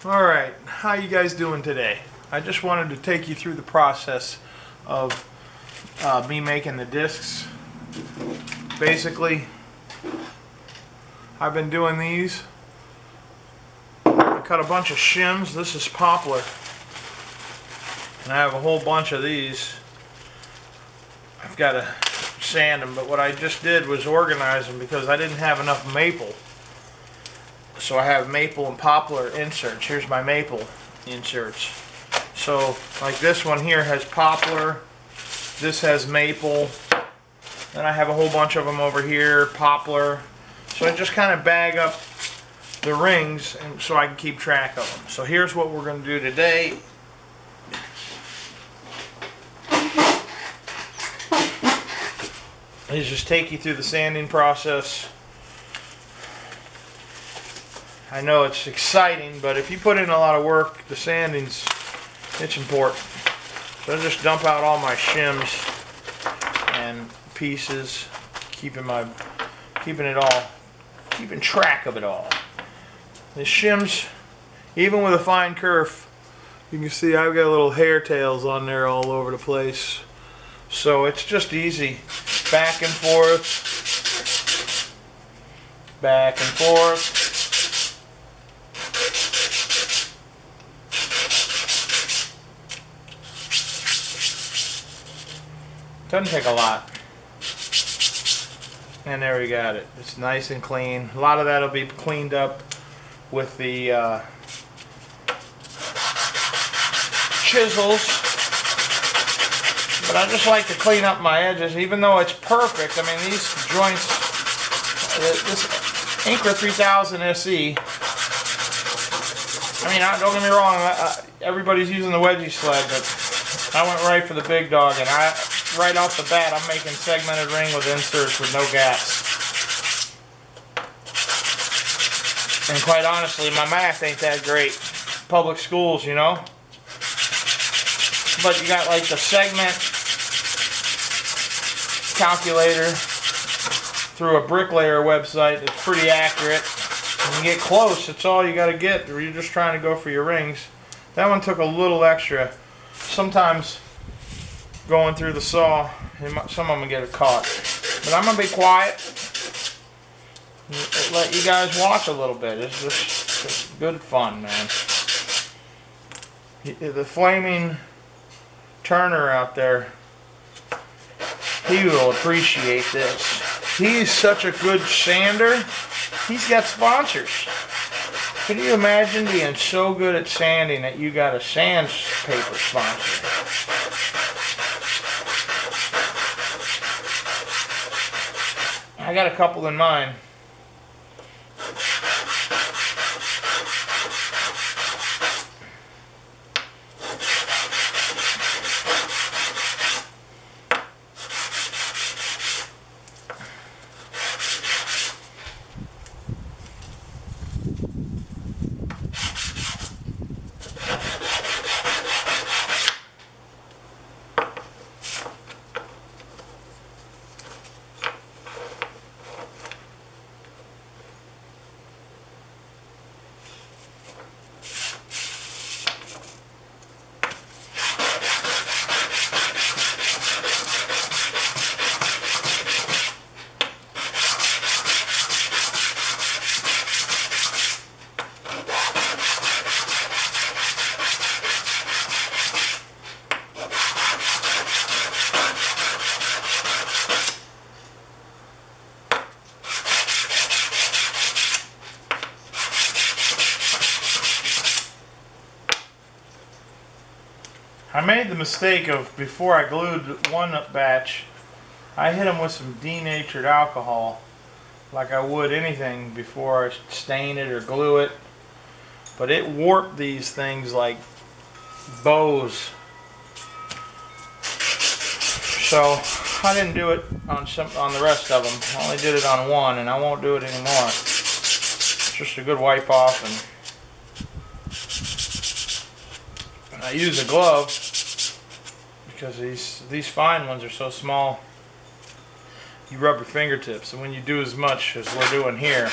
Alright, how you guys doing today? I just wanted to take you through the process of me making the discs. Basically, I've been doing these. I cut a bunch of shims. This is poplar. And I have a whole bunch of these. I've got to sand them, but what I just did was organize them because I didn't have enough maple. So I have maple and poplar inserts. Here's my maple inserts. So like this one here has poplar, this has maple, then I have a whole bunch of them over here, poplar. So I just kind of bag up the rings and so I can keep track of them. So here's what we're going to do today. Is just take you through the sanding process. I know it's exciting, but if you put in a lot of work, the sanding's, it's important. So I just dump out all my shims and pieces, keeping track of it all. The shims, even with a fine kerf, you can see I've got little hair tails on there all over the place. So it's just easy. Back and forth, back and forth. Doesn't take a lot. And there we got it. It's nice and clean. A lot of that will be cleaned up with the chisels. But I just like to clean up my edges, even though it's perfect. I mean, these joints, this Incra 3000 SE, I mean, don't get me wrong, everybody's using the wedgie sled, but I went right for the big dog, and right off the bat, I'm making segmented ring with inserts with no gaps. And quite honestly, my math ain't that great. Public schools, you know? But you got like the segment calculator through a bricklayer website. It's pretty accurate. When you get close, it's all you got to get. Or you're just trying to go for your rings. That one took a little extra. Sometimes going through the saw, some of them get caught. But I'm going to be quiet. Let you guys watch a little bit. It's just good fun, man. The flaming Turner out there, he will appreciate this. He's such a good sander. He's got sponsors. Can you imagine being so good at sanding that you got a sandpaper sponsor? I got a couple in mind. I made the mistake of, before I glued one batch, I hit them with some denatured alcohol, like I would anything before I stain it or glue it. But it warped these things like bows. So I didn't do it on the rest of them. I only did it on one, and I won't do it anymore. It's just a good wipe off, and I use a glove because these fine ones are so small. You rub your fingertips, and when you do as much as we're doing here,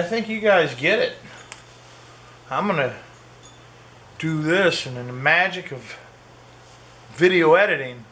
think you guys get it. I'm going to do this, and in the magic of video editing,